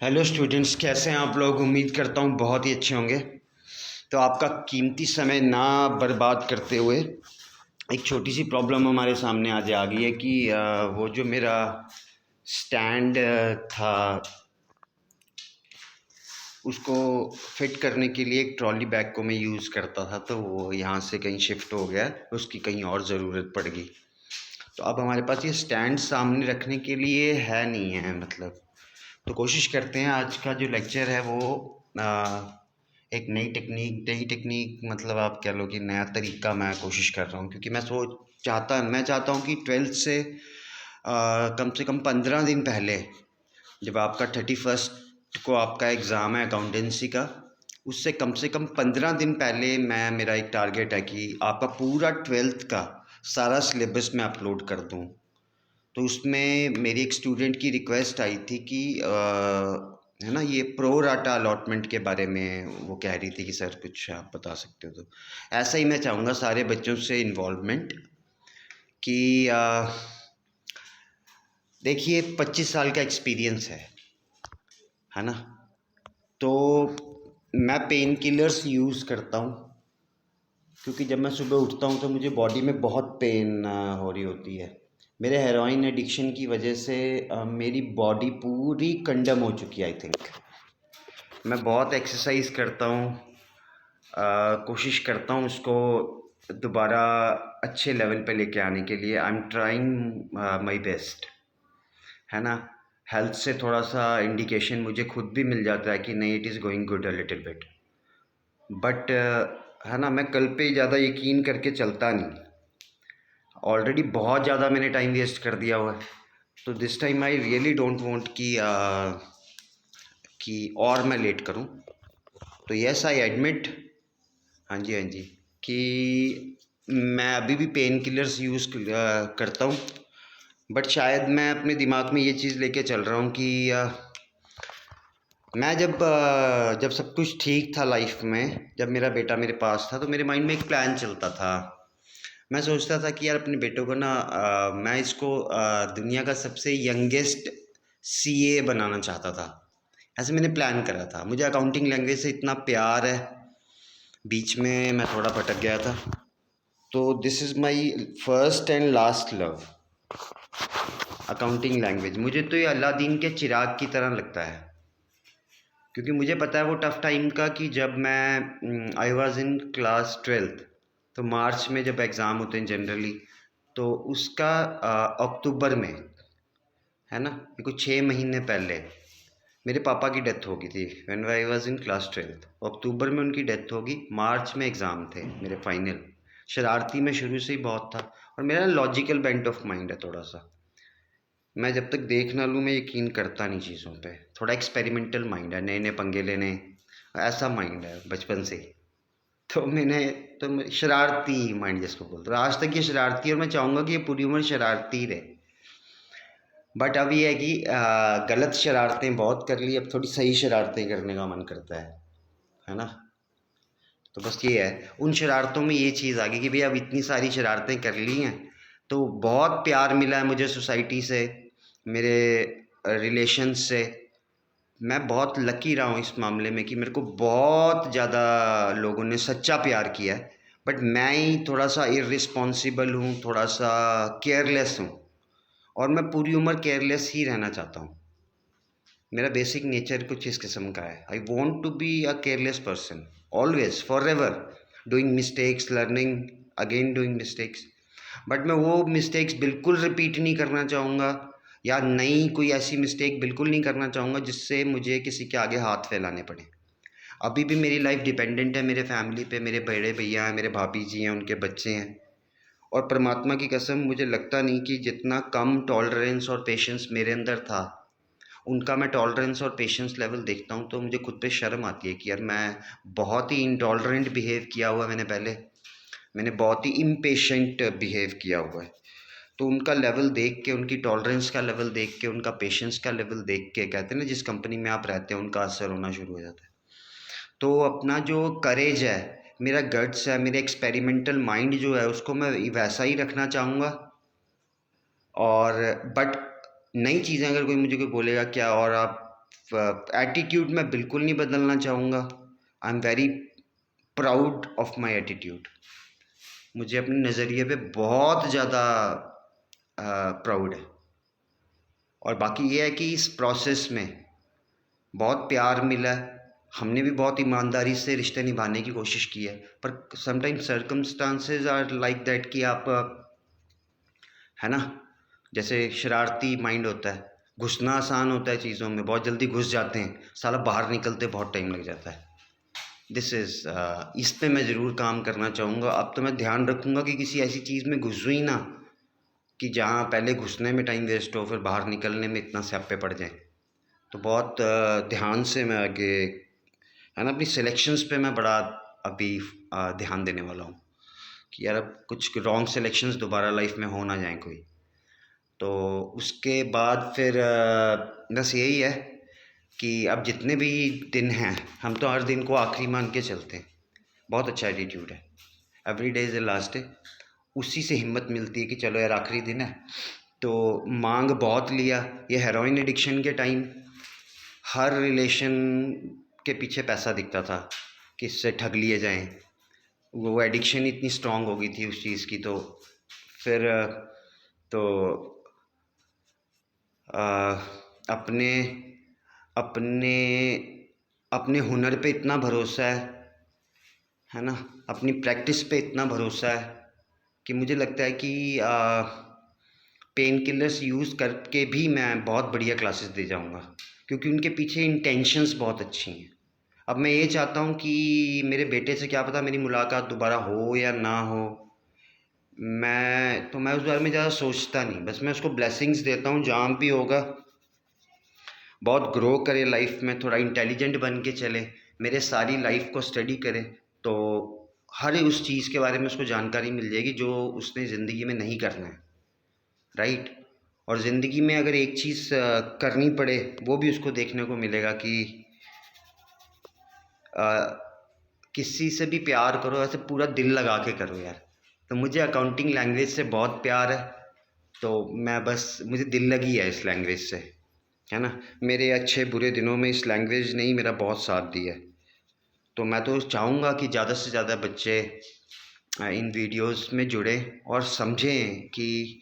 Hello students, कैसे हैं आप लोग। उम्मीद करता हूँ बहुत ही अच्छे होंगे। तो आपका कीमती समय ना बर्बाद करते हुए एक छोटी सी प्रॉब्लम हमारे सामने आज आ गई है कि वो जो मेरा स्टैंड था उसको फिट करने के लिए एक ट्रॉली बैग को मैं यूज़ करता था, तो वो यहाँ से कहीं शिफ्ट हो गया, उसकी कहीं और ज़रूरत पड़ गई। तो अब हमारे पास ये स्टैंड सामने रखने के लिए है नहीं है, मतलब। तो कोशिश करते हैं, आज का जो लेक्चर है वो एक नई टेक्निक मतलब आप कह लो कि नया तरीका मैं कोशिश कर रहा हूँ, क्योंकि मैं चाहता हूँ कि 12th से कम 15 दिन पहले, जब आपका 31st को आपका एग्ज़ाम है अकाउंटेंसी का, उससे कम से कम 15 दिन पहले मेरा एक टारगेट है कि आपका पूरा 12th का सारा सिलेबस मैं अपलोड कर दूँ। तो उसमें मेरी एक स्टूडेंट की रिक्वेस्ट आई थी कि है ना, ये प्रो राटा अलॉटमेंट के बारे में वो कह रही थी कि सर कुछ आप बता सकते हो। तो ऐसा ही मैं चाहूँगा सारे बच्चों से इन्वॉल्वमेंट कि देखिए 25 साल का एक्सपीरियंस है ना। तो मैं पेन किलर्स यूज़ करता हूँ, क्योंकि जब मैं सुबह उठता हूँ तो मुझे बॉडी में बहुत पेन हो रही होती है। मेरे हेरोइन एडिक्शन की वजह से मेरी बॉडी पूरी कंडम हो चुकी है, आई थिंक। मैं बहुत एक्सरसाइज करता हूँ, कोशिश करता हूँ उसको दोबारा अच्छे लेवल पे लेके आने के लिए। I am trying my best, है ना। हेल्थ से थोड़ा सा इंडिकेशन मुझे खुद भी मिल जाता है कि नहीं, it is going good a little bit, but है ना, मैं कल पे ज़्यादा यकीन करके चलता नहीं। ऑलरेडी बहुत ज़्यादा मैंने टाइम वेस्ट कर दिया हुआ है, तो this time I really don't want कि और मैं लेट करूं। तो यस, आई एडमिट, हाँ जी हाँ जी, कि मैं अभी भी पेन किलर्स यूज़ करता हूँ। बट शायद मैं अपने दिमाग में ये चीज़ लेके चल रहा हूँ कि मैं जब सब कुछ ठीक था लाइफ में, जब मेरा बेटा मेरे पास था, तो मेरे माइंड में एक प्लान चलता था। मैं सोचता था कि यार अपने बेटों को ना मैं इसको दुनिया का सबसे यंगेस्ट सीए बनाना चाहता था। ऐसे मैंने प्लान करा था। मुझे अकाउंटिंग लैंग्वेज से इतना प्यार है, बीच में मैं थोड़ा भटक गया था। तो this is my first and last love, accounting language. मुझे तो ये अलादीन के चिराग की तरह लगता है, क्योंकि मुझे पता है वो टफ़ टाइम का कि जब मैं I was in class 12th, तो मार्च में जब एग्ज़ाम होते हैं जनरली, तो उसका अक्टूबर में, है ना, ये कुछ 6 महीने पहले मेरे पापा की डेथ हो गई थी। When I was in class 12th, अक्टूबर में उनकी डेथ होगी, मार्च में एग्ज़ाम थे मेरे फाइनल। शरारती में शुरू से ही बहुत था, और मेरा लॉजिकल बेंट ऑफ माइंड है थोड़ा सा। मैं जब तक देख ना लूँ मैं यकीन करता नहीं चीज़ों पे। थोड़ा एक्सपेरिमेंटल माइंड है, नए नए पंगे लेने, ऐसा माइंड है बचपन से ही। तो शरारती माइंड जिसको बोलते हैं, आज तक ये शरारती, और मैं चाहूँगा कि ये पूरी उम्र शरारती ही रहे। बट अब ये है कि गलत शरारतें बहुत कर ली, अब थोड़ी सही शरारतें करने का मन करता है ना। तो बस ये है, उन शरारतों में ये चीज़ आ गई कि भाई अब इतनी सारी शरारतें कर ली हैं, तो बहुत प्यार मिला है मुझे सोसाइटी से, मेरे रिलेशंस से। मैं बहुत लकी रहा हूँ इस मामले में कि मेरे को बहुत ज़्यादा लोगों ने सच्चा प्यार किया है। बट मैं ही थोड़ा सा इर्रिस्पॉन्सिबल हूँ, थोड़ा सा केयरलेस हूँ, और मैं पूरी उम्र केयरलेस ही रहना चाहता हूँ। मेरा बेसिक नेचर कुछ इस किस्म का है। I want to be a careless person, always, for ever, doing mistakes, learning, again doing mistakes. But मैं वो मिस्टेक्स बिल्कुल रिपीट नहीं करना चाहूँगा, या नई कोई ऐसी मिस्टेक बिल्कुल नहीं करना चाहूँगा जिससे मुझे किसी के आगे हाथ फैलाने पड़े। अभी भी मेरी लाइफ डिपेंडेंट है मेरे फैमिली पे, मेरे बड़े भैया हैं, मेरे भाभी जी हैं, उनके बच्चे हैं। और परमात्मा की कसम, मुझे लगता नहीं कि जितना कम टॉलरेंस और पेशेंस मेरे अंदर था, उनका मैं टॉलरेंस और पेशेंस लेवल देखता हूँ तो मुझे खुद पे शर्म आती है कि यार मैं बहुत ही इंटॉलरेंट बिहेव किया हुआ है मैंने पहले, मैंने बहुत ही इम्पेशेंट बिहेव किया हुआ है। तो उनका लेवल देख के, उनकी टॉलरेंस का लेवल देख के, उनका पेशेंस का लेवल देख के, कहते हैं ना जिस कंपनी में आप रहते हैं उनका असर होना शुरू हो जाता है। तो अपना जो करेज है, मेरा गट्स है, मेरा एक्सपेरिमेंटल माइंड जो है, उसको मैं वैसा ही रखना चाहूँगा। और बट नई चीज़ें अगर कोई मुझे कोई बोलेगा क्या और आप एटीट्यूड मैं बिल्कुल नहीं बदलना चाहूँगा। I am very proud of my attitude. मुझे अपने नज़रिए पे बहुत ज़्यादा प्राउड है। और बाकी ये है कि इस प्रोसेस में बहुत प्यार मिला है। हमने भी बहुत ईमानदारी से रिश्ते निभाने की कोशिश की है, पर sometimes circumstances are like that कि आप है ना, जैसे शरारती माइंड होता है, घुसना आसान होता है चीज़ों में, बहुत जल्दी घुस जाते हैं, साला बाहर निकलते बहुत टाइम लग जाता है। दिस इज़ इस पे मैं ज़रूर काम करना चाहूँगा। अब तो मैं ध्यान रखूँगा कि किसी ऐसी चीज़ में घुसूँ ही ना कि जहाँ पहले घुसने में टाइम वेस्ट हो, फिर बाहर निकलने में इतना स्यापे पड़ जाएँ। तो बहुत ध्यान से मैं आगे, है ना, अपनी सिलेक्शंस पे मैं बड़ा अभी ध्यान देने वाला हूँ कि यार अब कुछ रॉन्ग सिलेक्शंस दोबारा लाइफ में हो ना जाए कोई। तो उसके बाद फिर बस यही है कि अब जितने भी दिन हैं, हम तो हर दिन को आखिरी मान के चलते हैं। बहुत अच्छा एटीट्यूड है। Every day is the last day. उसी से हिम्मत मिलती है कि चलो यार आखिरी दिन है। तो मांग बहुत लिया। ये हेरोइन एडिक्शन के टाइम हर रिलेशन के पीछे पैसा दिखता था कि इससे ठग लिए जाएं। वो एडिक्शन इतनी स्ट्रांग हो गई थी उस चीज़ की। तो फिर तो अपने अपने अपने हुनर पे इतना भरोसा है ना, अपनी प्रैक्टिस पे इतना भरोसा है कि मुझे लगता है कि पेन किलर्स यूज़ करके भी मैं बहुत बढ़िया क्लासेस दे जाऊंगा, क्योंकि उनके पीछे इंटेंशंस बहुत अच्छी हैं। अब मैं ये चाहता हूँ कि मेरे बेटे से क्या पता मेरी मुलाकात दोबारा हो या ना हो, मैं उस बारे में ज़्यादा सोचता नहीं। बस मैं उसको ब्लेसिंग्स देता हूँ जहाँ भी होगा। बहुत ग्रो करे लाइफ में, थोड़ा इंटेलिजेंट बन के चले, मेरे सारी लाइफ को स्टडी करे, तो हर उस चीज़ के बारे में उसको जानकारी मिल जाएगी जो उसने ज़िंदगी में नहीं करना है, राइट। और ज़िंदगी में अगर एक चीज़ करनी पड़े, वो भी उसको देखने को मिलेगा कि किसी से भी प्यार करो ऐसे पूरा दिल लगा के करो यार। तो मुझे अकाउंटिंग लैंग्वेज से बहुत प्यार है। तो मैं बस, मुझे दिल लगी है इस लैंग्वेज से, है ना। मेरे अच्छे बुरे दिनों में इस लैंग्वेज ने ही मेरा बहुत साथ दिया है। तो मैं तो चाहूँगा कि ज़्यादा से ज़्यादा बच्चे इन वीडियोस में जुड़े और समझें कि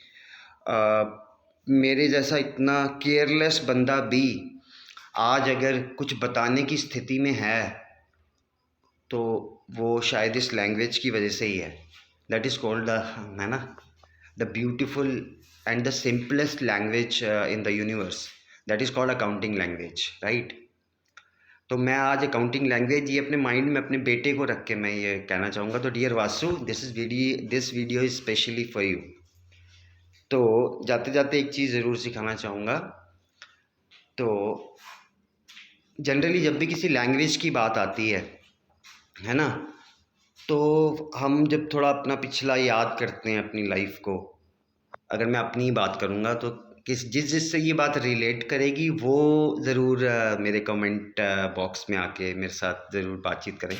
मेरे जैसा इतना केयरलेस बंदा भी आज अगर कुछ बताने की स्थिति में है तो वो शायद इस लैंग्वेज की वजह से ही है। दैट इज़ कॉल्ड द, है ना, the beautiful and the simplest language in the universe, that is called accounting language, right. तो मैं आज अकाउंटिंग लैंग्वेज ये अपने माइंड में अपने बेटे को रख के मैं ये कहना चाहूँगा। तो dear Vasu, this video is specially for you. तो जाते जाते एक चीज़ ज़रूर सिखाना चाहूँगा। तो जनरली जब भी किसी लैंग्वेज की बात आती है ना, तो हम जब थोड़ा अपना पिछला याद करते हैं अपनी लाइफ को, अगर मैं अपनी ही बात करूँगा तो जिससे ये बात रिलेट करेगी वो ज़रूर मेरे कमेंट बॉक्स में आके मेरे साथ ज़रूर बातचीत करें।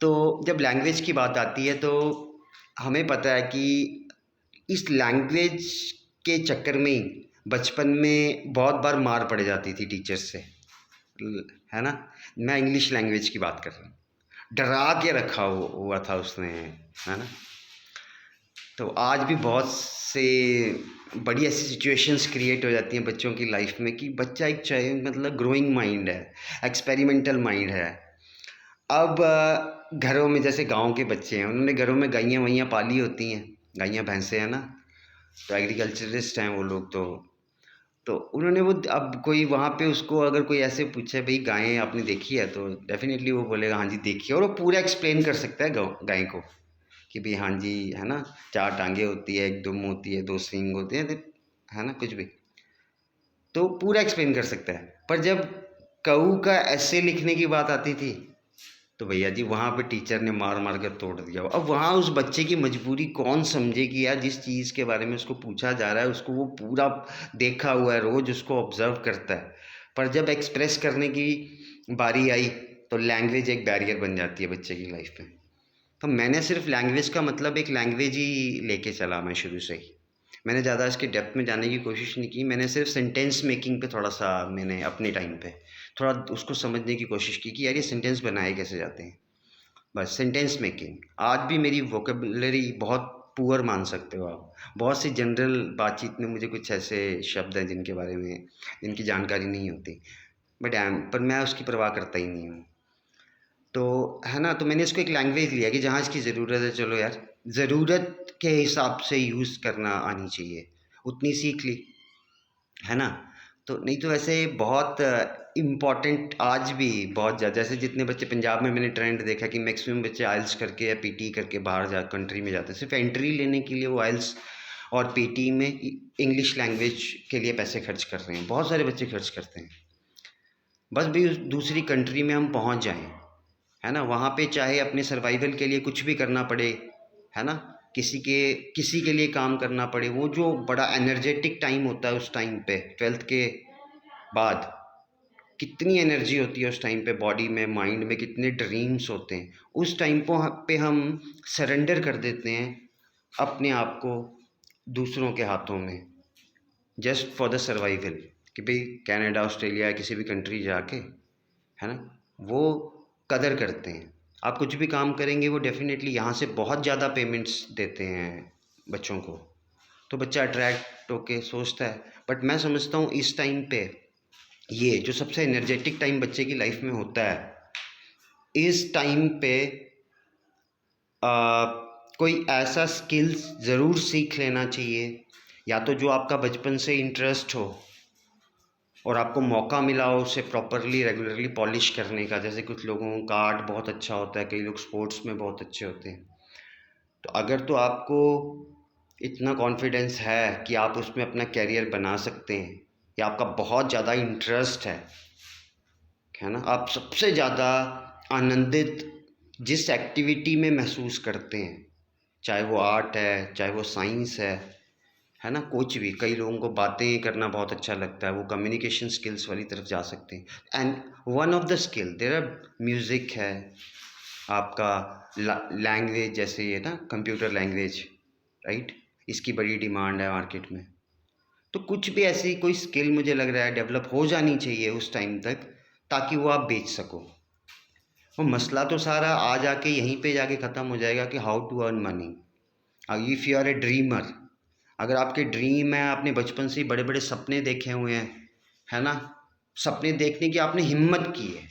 तो जब लैंग्वेज की बात आती है तो हमें पता है कि इस लैंग्वेज के चक्कर में ही बचपन में बहुत बार मार पड़ जाती थी टीचर्स से, है ना। मैं इंग्लिश लैंग्वेज की बात कर रहा हूँ। डरा के रखा हुआ था उसने, है ना। तो आज भी बहुत से बड़ी ऐसी सिचुएशंस क्रिएट हो जाती हैं बच्चों की लाइफ में कि बच्चा एक चाहे मतलब ग्रोइंग माइंड है, एक्सपेरिमेंटल माइंड है। अब घरों में जैसे गांव के बच्चे हैं, उन्होंने घरों में गायें वैयाँ पाली होती हैं, गायें भैंसे, है ना। तो एग्रीकल्चरिस्ट हैं वो लोग। तो उन्होंने वो, अब कोई वहाँ पे उसको अगर कोई ऐसे पूछे भाई गायें आपने देखी है, तो डेफिनेटली वो बोलेगा हाँ जी देखी है। और वो पूरा एक्सप्लेन कर सकता है गाय को कि भाई हाँ जी, है ना, 4 टांगे होती है, 1 दुम होती है, 2 सींग होते हैं, है ना, कुछ भी। तो पूरा एक्सप्लेन कर सकता है। पर जब कऊ का ऐसे लिखने की बात आती थी तो भैया जी वहाँ पे टीचर ने मार मार कर तोड़ दिया। अब वहाँ उस बच्चे की मजबूरी कौन समझे कि यार जिस चीज़ के बारे में उसको पूछा जा रहा है उसको वो पूरा देखा हुआ है, रोज़ उसको ऑब्जर्व करता है। पर जब एक्सप्रेस करने की बारी आई तो लैंग्वेज एक बैरियर बन जाती है बच्चे की लाइफ में। तो मैंने सिर्फ लैंग्वेज का मतलब एक लैंग्वेज ही लेके चला मैं शुरू से ही। मैंने ज़्यादा इसके डेप्थ में जाने की कोशिश नहीं की। मैंने सिर्फ सेंटेंस मेकिंग पे थोड़ा सा मैंने अपने टाइम पे थोड़ा उसको समझने की कोशिश की कि यार ये सेंटेंस बनाए कैसे जाते हैं। बस सेंटेंस मेकिंग। आज भी मेरी वोकेबलरी बहुत पुअर मान सकते हो आप। बहुत सी जनरल बातचीत में मुझे कुछ ऐसे शब्द हैं जिनके बारे में जिनकी जानकारी नहीं होती, पर मैं उसकी परवाह करता ही नहीं हूँ। तो है ना, तो मैंने इसको एक लैंग्वेज लिया कि जहाँ इसकी ज़रूरत है, चलो यार ज़रूरत के हिसाब से यूज़ करना आनी चाहिए, उतनी सीख ली, है ना। तो नहीं तो वैसे बहुत इम्पॉर्टेंट आज भी बहुत ज़्यादा, जैसे जितने बच्चे पंजाब में मैंने ट्रेंड देखा कि मैक्सिमम बच्चे आइल्स करके या पीटी करके बाहर जा कंट्री में जाते हैं, सिर्फ एंट्री लेने के लिए वो आइल्स और पीटी में इंग्लिश लैंग्वेज के लिए पैसे खर्च कर रहे हैं। बहुत सारे बच्चे खर्च करते हैं बस भी उस दूसरी कंट्री में हम पहुंच जाएं, है ना। वहाँ पे चाहे अपने सर्वाइवल के लिए कुछ भी करना पड़े, है ना, किसी के लिए काम करना पड़े, वो जो बड़ा एनर्जेटिक टाइम होता है उस टाइम पे 12th के बाद, कितनी एनर्जी होती है उस टाइम पे बॉडी में, माइंड में, कितने ड्रीम्स होते हैं। उस टाइम पे हम सरेंडर कर देते हैं अपने आप को दूसरों के हाथों में, जस्ट फॉर द सर्वाइवल, कि भाई कनाडा ऑस्ट्रेलिया या किसी भी कंट्री जाके, है ना, वो कदर करते हैं। आप कुछ भी काम करेंगे वो डेफिनेटली यहाँ से बहुत ज़्यादा पेमेंट्स देते हैं बच्चों को, तो बच्चा अट्रैक्ट होके सोचता है। बट मैं समझता हूँ इस टाइम पे ये जो सबसे एनर्जेटिक टाइम बच्चे की लाइफ में होता है, इस टाइम पे कोई ऐसा स्किल्स ज़रूर सीख लेना चाहिए, या तो जो आपका बचपन से इंटरेस्ट हो और आपको मौका मिला हो उसे प्रॉपरली रेगुलरली पॉलिश करने का। जैसे कुछ लोगों का आर्ट बहुत अच्छा होता है, कई लोग स्पोर्ट्स में बहुत अच्छे होते हैं। तो अगर तो आपको इतना कॉन्फिडेंस है कि आप उसमें अपना कैरियर बना सकते हैं, या आपका बहुत ज़्यादा इंटरेस्ट है ना, आप सबसे ज़्यादा आनंदित जिस एक्टिविटी में महसूस करते हैं, चाहे वो आर्ट है, चाहे वो साइंस है ना, कुछ भी। कई लोगों को बातें करना बहुत अच्छा लगता है, वो कम्युनिकेशन स्किल्स वाली तरफ जा सकते हैं। And one of the skill there are music है, आपका लैंग्वेज, जैसे ये ना कंप्यूटर लैंग्वेज, राइट, इसकी बड़ी डिमांड है मार्केट में। तो कुछ भी ऐसी कोई स्किल मुझे लग रहा है डेवलप हो जानी चाहिए उस टाइम तक, ताकि वो आप बेच सको। वो मसला तो सारा आ जाके यहीं पे जाके ख़त्म हो जाएगा कि how to earn money. If you are a dreamer, अगर आपके ड्रीम है, आपने बचपन से ही बड़े बड़े सपने देखे हुए हैं, है ना, सपने देखने की आपने हिम्मत की है,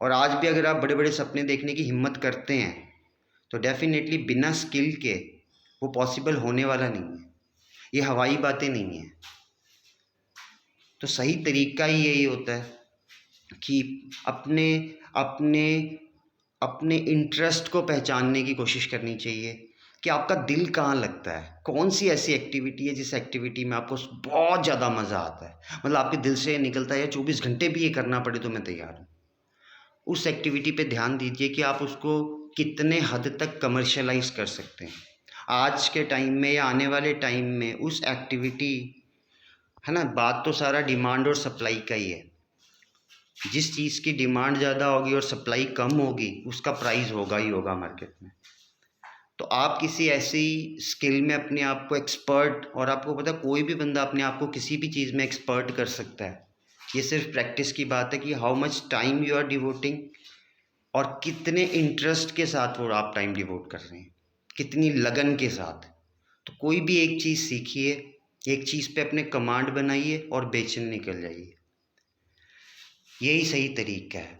और आज भी अगर आप बड़े बड़े सपने देखने की हिम्मत करते हैं, तो डेफिनेटली बिना स्किल के वो पॉसिबल होने वाला नहीं है। ये हवाई बातें नहीं हैं। तो सही तरीका ही यही होता है कि अपने अपने अपने इंटरेस्ट को पहचानने की कोशिश करनी चाहिए कि आपका दिल कहाँ लगता है, कौन सी ऐसी एक्टिविटी है जिस एक्टिविटी में आपको बहुत ज़्यादा मज़ा आता है, मतलब आपके दिल से निकलता है या 24 घंटे भी ये करना पड़े तो मैं तैयार हूँ। उस एक्टिविटी पे ध्यान दीजिए कि आप उसको कितने हद तक कमर्शलाइज कर सकते हैं आज के टाइम में या आने वाले टाइम में उस एक्टिविटी, है ना। बात तो सारा डिमांड और सप्लाई का ही है। जिस चीज़ की डिमांड ज़्यादा होगी और सप्लाई कम होगी, उसका प्राइस होगा ही होगा मार्केट में। तो आप किसी ऐसी स्किल में अपने आप को एक्सपर्ट, और आपको पता है कोई भी बंदा अपने आप को किसी भी चीज़ में एक्सपर्ट कर सकता है। ये सिर्फ प्रैक्टिस की बात है कि how much time you are devoting, और कितने इंटरेस्ट के साथ वो आप टाइम डिवोट कर रहे हैं, कितनी लगन के साथ। तो कोई भी एक चीज़ सीखिए, एक चीज़ पे अपने कमांड बनाइए और बेचने निकल जाइए, यही सही तरीका है।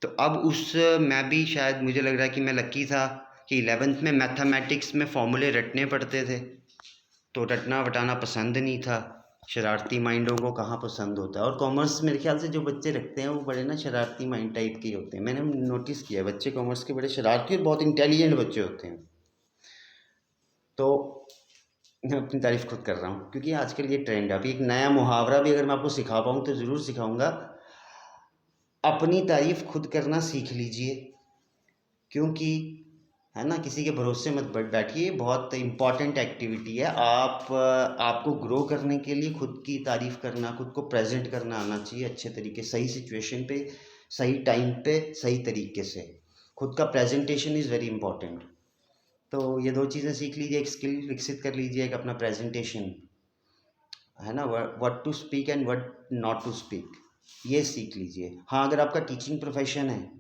तो अब उस मैं भी शायद, मुझे लग रहा है कि मैं लकी था कि 11th में मैथमेटिक्स में फॉर्मूले रटने पड़ते थे, तो रटना वटाना पसंद नहीं था। शरारती माइंडों को कहाँ पसंद होता है, और कॉमर्स मेरे ख्याल से जो बच्चे रखते हैं वो बड़े ना शरारती माइंड टाइप के होते हैं। मैंने नोटिस किया बच्चे कॉमर्स के बड़े शरारती और बहुत इंटेलिजेंट बच्चे होते हैं। तो मैं अपनी तारीफ़ खुद कर रहा हूँ क्योंकि आजकल ये ट्रेंड है। अभी एक नया मुहावरा भी अगर मैं आपको सिखा पाऊँ तो ज़रूर सिखाऊंगा, अपनी तारीफ़ खुद करना सीख लीजिए, क्योंकि है ना, किसी के भरोसे मत बैठिए। बहुत इम्पॉर्टेंट एक्टिविटी है। आपको ग्रो करने के लिए खुद की तारीफ़ करना, खुद को प्रेजेंट करना आना चाहिए अच्छे तरीके, सही सिचुएशन पे, सही टाइम पे, सही तरीके से। खुद का प्रेजेंटेशन इज़ वेरी इंपॉर्टेंट। तो ये 2 चीज़ें सीख लीजिए, एक स्किल विकसित कर लीजिए, एक अपना प्रेजेंटेशन, है ना, what to speak and what not to speak, ये सीख लीजिए। हाँ, अगर आपका टीचिंग प्रोफेशन है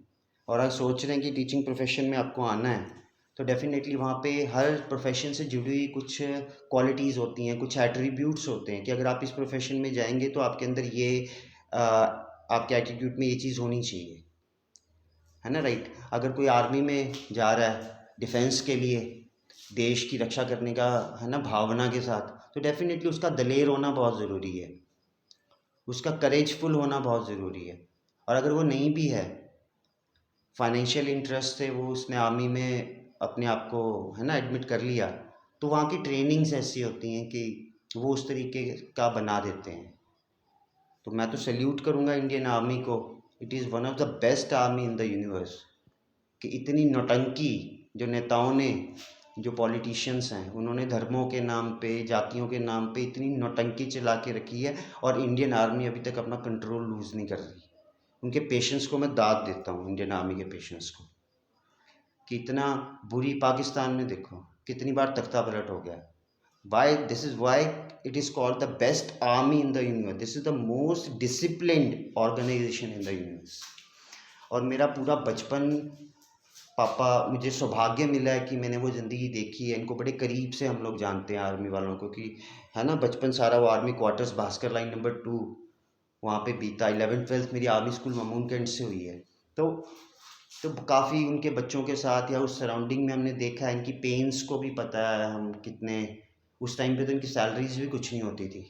और आप सोच रहे हैं कि टीचिंग प्रोफेशन में आपको आना है, तो डेफिनेटली वहाँ पे हर प्रोफेशन से जुड़ी हुई कुछ क्वालिटीज़ होती हैं, कुछ एट्रीब्यूट्स होते हैं कि अगर आप इस प्रोफेशन में जाएंगे तो आपके अंदर ये आपके एटीट्यूड में ये चीज़ होनी चाहिए, है ना, राइट। अगर कोई आर्मी में जा रहा है डिफेंस के लिए, देश की रक्षा करने का, है ना, भावना के साथ, तो डेफिनेटली उसका दलेर होना बहुत ज़रूरी है, उसका करेजफुल होना बहुत ज़रूरी है। और अगर वो नहीं भी है, फाइनेंशियल इंटरेस्ट से वो उसने आर्मी में अपने आप को, है ना, एडमिट कर लिया, तो वहाँ की ट्रेनिंग्स ऐसी होती हैं कि वो उस तरीके का बना देते हैं। तो मैं तो सैल्यूट करूँगा इंडियन आर्मी को, it is one of the best army in the universe, कि इतनी नौटंकी जो नेताओं ने, जो पॉलिटिशियंस हैं, उन्होंने धर्मों के नाम पे, जातियों के नाम पे इतनी नौटंकी चला के रखी है, और इंडियन आर्मी अभी तक अपना कंट्रोल लूज़ नहीं कर रही। उनके पेशेंस को मैं दाद देता हूँ, इंडियन आर्मी के पेशेंस को, कि इतना बुरी पाकिस्तान में देखो कितनी बार तख्ता पलट हो गया। Why this is why it is called the best army in the universe, this is the most disciplined organisation in the universe. और मेरा पूरा बचपन, पापा, मुझे सौभाग्य मिला है कि मैंने वो ज़िंदगी देखी है, इनको बड़े करीब से हम लोग जानते हैं आर्मी वालों को, कि है ना, बचपन सारा वो army quarters Bhaskar line number 2 वहाँ पे बीता। 11th-12th मेरी आर्मी स्कूल ममून कैंट से हुई है। तो काफ़ी उनके बच्चों के साथ या उस सराउंडिंग में हमने देखा है, इनकी पेन्स को भी पता है हम कितने, उस टाइम पे तो इनकी सैलरीज भी कुछ नहीं होती थी।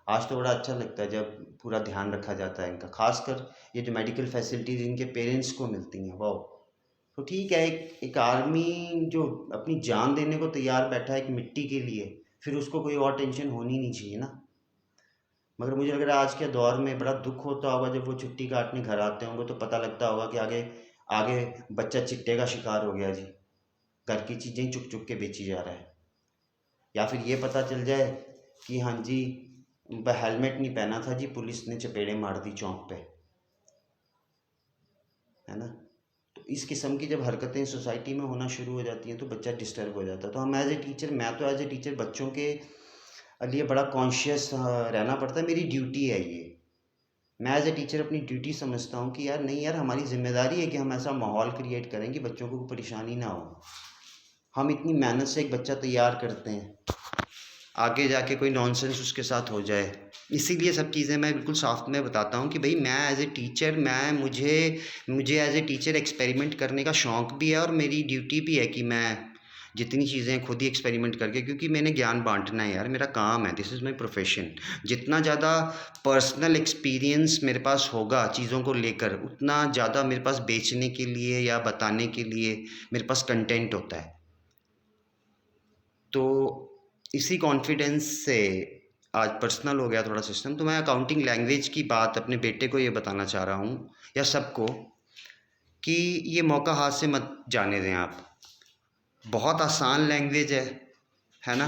आज तो बड़ा अच्छा लगता है जब पूरा ध्यान रखा जाता है इनका, खासकर ये जो मेडिकल फैसिलिटीज़ इनके पेरेंट्स को मिलती हैं, वाह। तो ठीक है, एक आर्मी जो अपनी जान देने को तैयार बैठा है एक मिट्टी के लिए, फिर उसको कोई और टेंशन होनी नहीं चाहिए ना। मगर मुझे लग रहा है आज के दौर में बड़ा दुख होता होगा जब वो छुट्टी काटने घर आते होंगे, तो पता लगता होगा कि आगे आगे बच्चा चिट्टे का शिकार हो गया जी, घर की चीज़ें चुक चुक के बेची जा रहा है। या फिर ये पता चल जाए कि हाँ जी, हेलमेट नहीं पहना था जी, पुलिस ने चपेड़े मार दी चौक पे, है ना। तो इस किस्म की जब हरकतें सोसाइटी में होना शुरू हो जाती हैं तो बच्चा डिस्टर्ब हो जाता है। तो हम एज ए टीचर, मैं तो एज ए टीचर बच्चों के लिए बड़ा कॉन्शियस रहना पड़ता है, मेरी ड्यूटी है ये। मैं एज ए टीचर अपनी ड्यूटी समझता हूँ कि यार नहीं यार, हमारी जिम्मेदारी है कि हम ऐसा माहौल क्रिएट करें कि बच्चों को कोई परेशानी ना हो। हम इतनी मेहनत से एक बच्चा तैयार करते हैं, आगे जाके कोई नॉनसेंस उसके साथ हो जाए, इसीलिए सब चीज़ें मैं बिल्कुल साफ में बताता हूँ कि भाई मैं एज ए टीचर, मैं मुझे मुझे एज ए टीचर एक्सपेरिमेंट करने का शौक़ भी है, और मेरी ड्यूटी भी है कि मैं जितनी चीज़ें खुद ही एक्सपेरिमेंट करके, क्योंकि मैंने ज्ञान बांटना है यार, मेरा काम है, दिस इज़ माई प्रोफेशन। जितना ज़्यादा पर्सनल एक्सपीरियंस मेरे पास होगा चीज़ों को लेकर, उतना ज़्यादा मेरे पास बेचने के लिए या बताने के लिए मेरे पास कंटेंट होता है। तो इसी कॉन्फिडेंस से, आज पर्सनल हो गया थोड़ा सिस्टम, तो मैं अकाउंटिंग लैंग्वेज की बात अपने बेटे को ये बताना चाह रहा हूँ, या सबको, कि ये मौका हाथ से मत जाने दें आप। बहुत आसान लैंग्वेज है ना।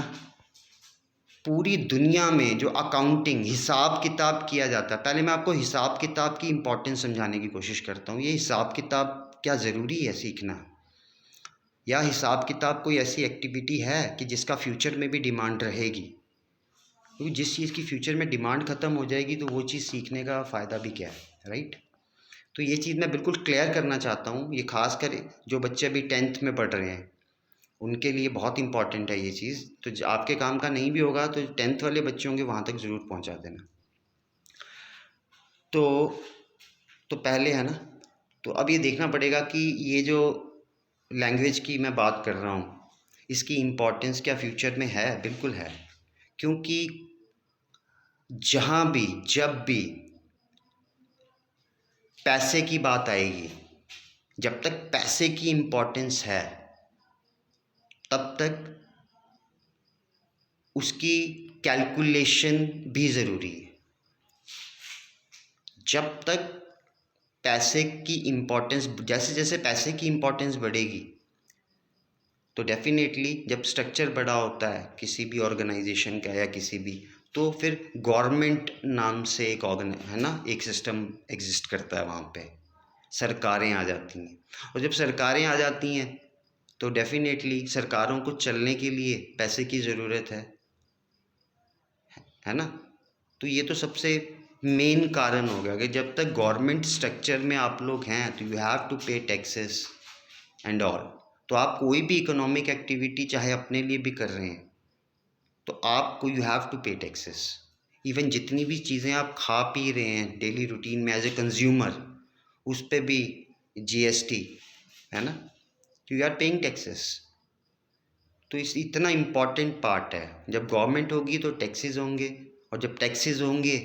पूरी दुनिया में जो अकाउंटिंग, हिसाब किताब किया जाता है, पहले मैं आपको हिसाब किताब की इम्पोर्टेंस समझाने की कोशिश करता हूँ। ये हिसाब किताब क्या ज़रूरी है सीखना, या हिसाब किताब कोई ऐसी एक्टिविटी है कि जिसका फ्यूचर में भी डिमांड रहेगी? क्योंकि जिस चीज़ की फ्यूचर में डिमांड ख़त्म हो जाएगी तो वो चीज़ सीखने का फ़ायदा भी क्या है, राइट। तो ये चीज़ मैं बिल्कुल क्लियर करना चाहता हूँ। ये खासकर जो बच्चे अभी 10th में पढ़ रहे हैं उनके लिए बहुत इंपॉर्टेंट है ये चीज़। तो आपके काम का नहीं भी होगा तो 10th वाले बच्चे होंगे वहाँ तक ज़रूर पहुँचा देना। तो पहले, है ना, तो अब ये देखना पड़ेगा कि ये जो लैंग्वेज की मैं बात कर रहा हूँ इसकी इम्पोर्टेंस क्या फ्यूचर में है? बिल्कुल है। क्योंकि जहाँ भी, जब भी पैसे की बात आएगी, जब तक पैसे की इम्पोर्टेंस है तब तक उसकी कैलकुलेशन भी ज़रूरी है। जब तक पैसे की इम्पोर्टेंस, जैसे जैसे पैसे की इम्पोर्टेंस बढ़ेगी तो डेफिनेटली जब स्ट्रक्चर बड़ा होता है किसी भी ऑर्गेनाइजेशन का या किसी भी, तो फिर गवर्नमेंट नाम से एक है ना, एक सिस्टम एग्जिस्ट करता है, वहाँ पे सरकारें आ जाती हैं। और जब सरकारें आ जाती हैं तो डेफिनेटली सरकारों को चलने के लिए पैसे की ज़रूरत है ना। तो ये तो सबसे मेन कारण हो गया कि जब तक गवर्नमेंट स्ट्रक्चर में आप लोग हैं तो यू हैव टू पे टैक्सेस एंड ऑल। तो आप कोई भी इकोनॉमिक एक्टिविटी चाहे अपने लिए भी कर रहे हैं तो आपको यू हैव टू पे टैक्सेस। इवन जितनी भी चीज़ें आप खा पी रहे हैं डेली रूटीन में एज ए कंज्यूमर, उस पर भी जीएसटी है ना, तो यू आर पेइंग टैक्सेस। तो इस इतना इम्पॉर्टेंट पार्ट है। जब गवर्नमेंट होगी तो टैक्सेस होंगे, और जब टैक्सेस होंगे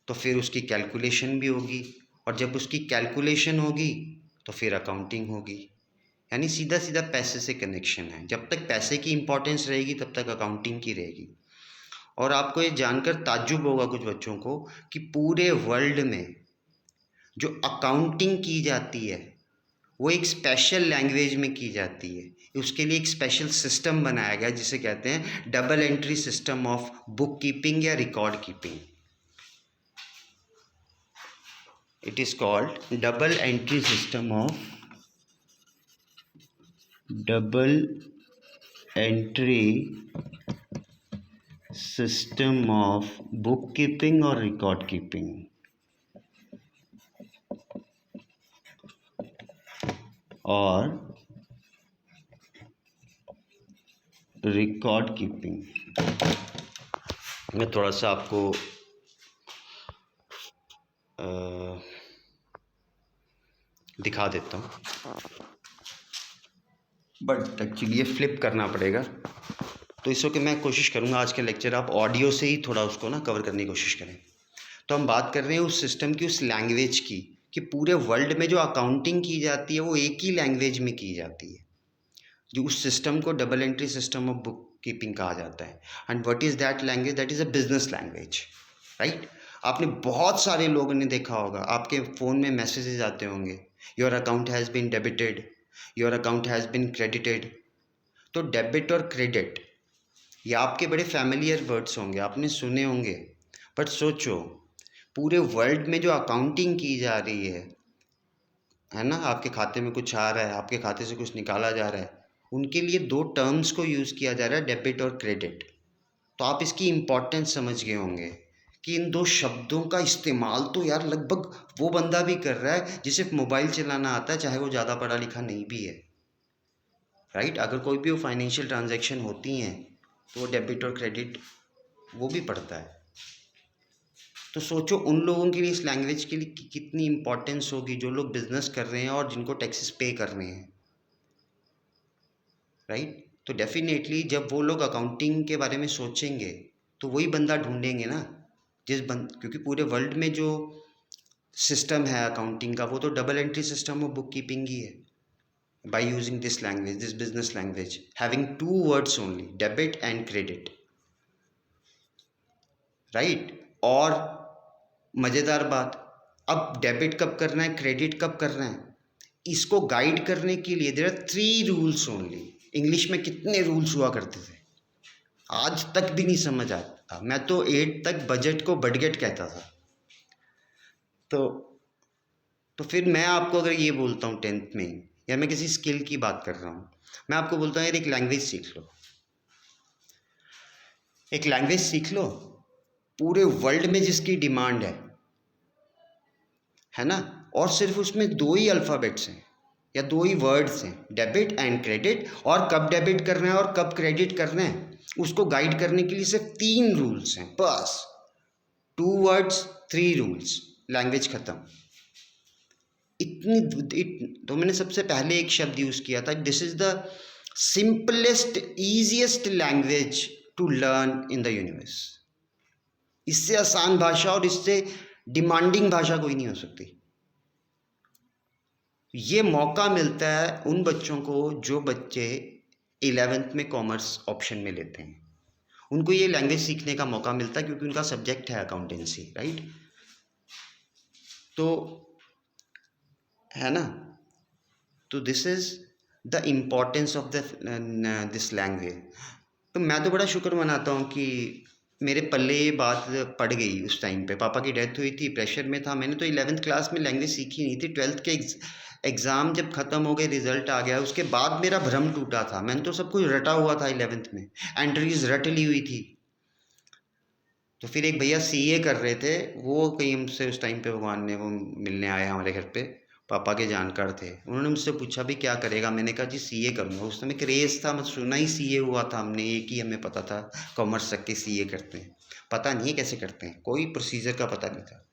तो फिर उसकी कैलकुलेशन भी होगी, और जब उसकी कैलकुलेशन होगी तो फिर अकाउंटिंग होगी। यानी सीधा सीधा पैसे से कनेक्शन है। जब तक पैसे की इम्पोर्टेंस रहेगी तब तक अकाउंटिंग की रहेगी। और आपको ये जानकर ताज्जुब होगा कुछ बच्चों को कि पूरे वर्ल्ड में जो अकाउंटिंग की जाती है वो एक स्पेशल लैंग्वेज में की जाती है। उसके लिए एक स्पेशल सिस्टम बनाया गया जिसे कहते हैं double entry system of book keeping या record keeping. It is called double entry system of book keeping और रिकॉर्ड कीपिंग। और रिकॉर्ड कीपिंग मैं थोड़ा सा आपको दिखा देता हूँ, बट एक्चुअली ये फ्लिप करना पड़ेगा। तो इसको कि मैं कोशिश करूँगा आज के लेक्चर आप ऑडियो से ही थोड़ा उसको ना कवर करने की कोशिश करें। तो हम बात कर रहे हैं उस सिस्टम की, उस लैंग्वेज की, कि पूरे वर्ल्ड में जो अकाउंटिंग की जाती है वो एक ही लैंग्वेज में की जाती है। जो उस सिस्टम को double entry system of book keeping कहा जाता है। And what is that language? That is a business language, right. आपने बहुत सारे लोगों ने देखा होगा, आपके फ़ोन में मैसेजेस आते होंगे, your account has been debited, your account has been credited. तो डेबिट और क्रेडिट ये आपके बड़े फैमिलियर वर्ड्स होंगे, आपने सुने होंगे। बट सोचो पूरे वर्ल्ड में जो अकाउंटिंग की जा रही है ना, आपके खाते में कुछ आ रहा है, आपके खाते से कुछ निकाला जा रहा है, उनके लिए दो टर्म्स को यूज़ किया जा रहा है, डेबिट और क्रेडिट। तो आप इसकी इम्पोर्टेंस समझ गए होंगे कि इन दो शब्दों का इस्तेमाल तो यार लगभग वो बंदा भी कर रहा है जिसे मोबाइल चलाना आता है, चाहे वो ज़्यादा पढ़ा लिखा नहीं भी है, राइट। अगर कोई भी वो फाइनेंशियल ट्रांजैक्शन होती हैं तो वो डेबिट और क्रेडिट वो भी पढ़ता है। तो सोचो उन लोगों के लिए इस लैंग्वेज के लिए कितनी इम्पोर्टेंस होगी जो लोग बिजनेस कर रहे हैं और जिनको टैक्सेस पे कर रहे हैं, राइट। तो डेफिनेटली जब वो लोग अकाउंटिंग के बारे में सोचेंगे तो वही बंदा ढूंढेंगे ना क्योंकि पूरे वर्ल्ड में जो सिस्टम है अकाउंटिंग का वो तो double entry system of book keeping ही है। By using this language, this business language having two words only, debit and credit, right. और मज़ेदार बात, अब डेबिट कब करना है, क्रेडिट कब करना है, इसको गाइड करने के लिए there are 3 rules only. English में कितने रूल्स हुआ करते थे, आज तक भी नहीं समझ आता। मैं तो 8 तक बजट को बडगेट कहता था। तो फिर मैं आपको अगर ये बोलता हूँ 10th में, या मैं किसी स्किल की बात कर रहा हूँ, मैं आपको बोलता हूँ यार एक लैंग्वेज सीख लो, एक लैंग्वेज सीख लो पूरे वर्ल्ड में जिसकी डिमांड है ना, और सिर्फ उसमें 2 ही अल्फ़ाबेट्स हैं या 2 ही वर्ड्स हैं, डेबिट एंड क्रेडिट। और कब डेबिट करना है और कब क्रेडिट करना है उसको गाइड करने के लिए सिर्फ 3 रूल्स हैं बस। 2 वर्ड्स 3 रूल्स, लैंग्वेज ख़त्म। तो मैंने सबसे पहले एक शब्द यूज़ किया था, this is the simplest easiest language to learn in the universe. इससे आसान भाषा और इससे डिमांडिंग भाषा कोई नहीं हो सकती। ये मौका मिलता है उन बच्चों को जो बच्चे 11th में कॉमर्स ऑप्शन में लेते हैं, उनको ये लैंग्वेज सीखने का मौका मिलता है क्योंकि उनका सब्जेक्ट है अकाउंटेंसी, राइट। तो है ना, तो this is the importance of this language. तो मैं तो बड़ा शुक्र मनाता हूँ कि मेरे पल्ले ये बात पड़ गई उस टाइम पे। पापा की डेथ हुई थी, प्रेशर में था। मैंने तो 11th क्लास में लैंग्वेज सीखी नहीं थी। 12th के एग्ज़ाम जब ख़त्म हो गए, रिज़ल्ट आ गया, उसके बाद मेरा भ्रम टूटा था। मैंने तो सब कुछ रटा हुआ था 11th में, एंट्रीज रट ली हुई थी। तो फिर एक भैया सीए कर रहे थे, वो कहीं हमसे उस टाइम पे भगवान ने वो मिलने आए हमारे घर पे, पापा के जानकार थे। उन्होंने मुझसे पूछा भी क्या करेगा। मैंने कहा जी सीए करूँगा। उस समय क्रेज़ था, मतलब सुना ही सीए हुआ था हमने, एक ही हमें पता था कॉमर्स रख के सीए करते हैं। पता नहीं है कैसे करते हैं, कोई प्रोसीजर का पता नहीं था।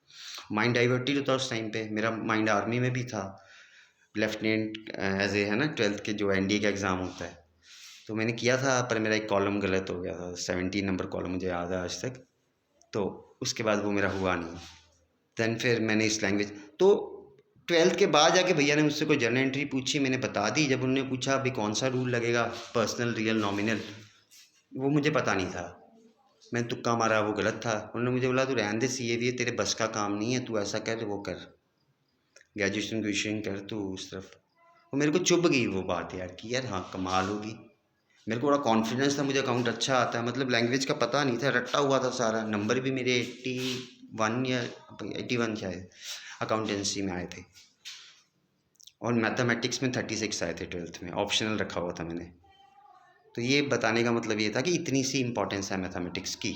माइंड डाइवर्टेड होता उस टाइम पे। मेरा माइंड आर्मी में भी था, लेफ्टिनेंट एज ए, है ना, 12th के जो एनडीए का एग्ज़ाम होता है। तो मैंने किया था, पर मेरा एक कॉलम गलत हो गया था, 17 नंबर कॉलम, मुझे याद है आज तक। तो उसके बाद वो मेरा हुआ नहीं। दैन फिर मैंने इस लैंग्वेज, तो 12th के बाद जाके भैया ने मुझसे कोई जर्नल एंट्री पूछी, मैंने बता दी। जब उन्होंने पूछा अभी कौन सा रूल लगेगा, पर्सनल, रियल, नॉमिनल, वो मुझे पता नहीं था। मैंने तुक्का मारा, वो गलत था। उन्होंने मुझे बोला तू रहने दे, सीए भी तेरे बस का काम नहीं है, तू ऐसा कर, वो कर, ग्रेजुएशन ग्रेजुएशन कर तू उस तरफ। वो मेरे को चुभ गई वो बात यार, कि यार हाँ कमाल होगी। मेरे को बड़ा कॉन्फिडेंस था, मुझे अकाउंट अच्छा आता है, मतलब लैंग्वेज का पता नहीं था, रट्टा हुआ था सारा। नंबर भी मेरे 81 या 81 शायद अकाउंटेंसी में आए थे, और मैथमेटिक्स में 36 आए थे 12th में, ऑप्शनल रखा हुआ था मैंने। तो ये बताने का मतलब ये था कि इतनी सी इम्पोर्टेंस है मैथमेटिक्स की।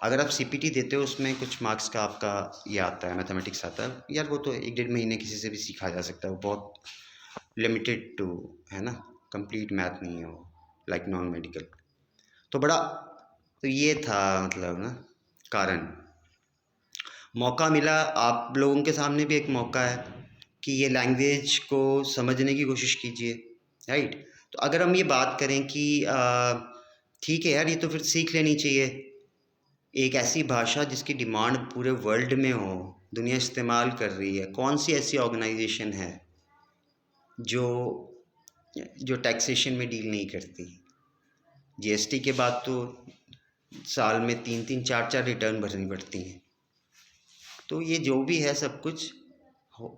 अगर आप सीपीटी देते हो, उसमें कुछ मार्क्स का आपका ये आता है, मैथमेटिक्स आता है यार, वो तो 1 डेढ़ महीने किसी से भी सीखा जा सकता है, वो बहुत लिमिटेड टू, है ना, कंप्लीट मैथ नहीं है वो, लाइक नॉन मेडिकल। तो बड़ा, तो ये था मतलब ना कारण। मौका मिला, आप लोगों के सामने भी एक मौका है कि ये लैंग्वेज को समझने की कोशिश कीजिए, राइट। तो अगर हम ये बात करें कि ठीक है यार, ये तो फिर सीख लेनी चाहिए। एक ऐसी भाषा जिसकी डिमांड पूरे वर्ल्ड में हो, दुनिया इस्तेमाल कर रही है, कौन सी ऐसी ऑर्गेनाइजेशन है जो जो टैक्सेशन में डील नहीं करती। जीएसटी के बाद तो साल में 3-3 4-4 रिटर्न भरनी पड़ती हैं। तो ये जो भी है सब कुछ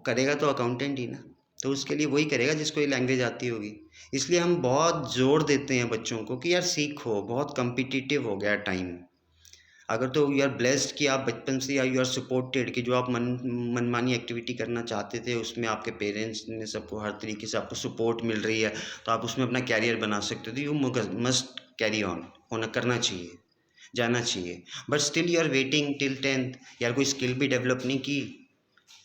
करेगा तो अकाउंटेंट ही ना, तो उसके लिए वही करेगा जिसको ये लैंग्वेज आती होगी। इसलिए हम बहुत ज़ोर देते हैं बच्चों को कि यार सीखो, बहुत कम्पिटिटिव हो गया टाइम। अगर तो यू आर ब्लेस्ड कि आप बचपन से, या यू आर सपोर्टेड कि जो आप मनमानी एक्टिविटी करना चाहते थे उसमें आपके पेरेंट्स ने सबको हर तरीके से आपको सपोर्ट मिल रही है, तो आप उसमें अपना कैरियर बना सकते हो, तो यू मस्ट कैरी ऑन, होना करना चाहिए, जाना चाहिए। But still you are waiting till 10th, यार कोई स्किल भी डेवलप नहीं की,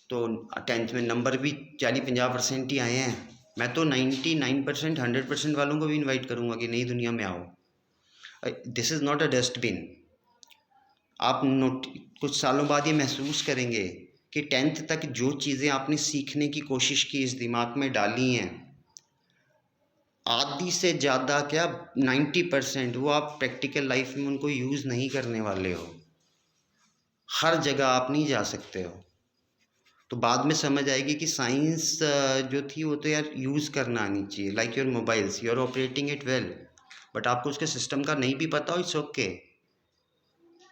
तो 10th में नंबर भी 40-50% ही आए हैं। मैं तो 99%, 100% वालों को भी इन्वाइट करूँगा कि नई दुनिया में आओ। This is not a dustbin. आप नोट कुछ सालों बाद ये महसूस करेंगे कि 10th तक जो चीज़ें आपने सीखने की कोशिश की, इस दिमाग में डाली हैं, आधी से ज़्यादा क्या 90% वो आप प्रैक्टिकल लाइफ में उनको यूज़ नहीं करने वाले हो। हर जगह आप नहीं जा सकते हो। तो बाद में समझ आएगी कि साइंस जो थी वो तो यार यूज़ करना आनी चाहिए। Like your mobiles, you are operating it well, but आपको उसके सिस्टम का नहीं भी पता हो, इट्स ओके।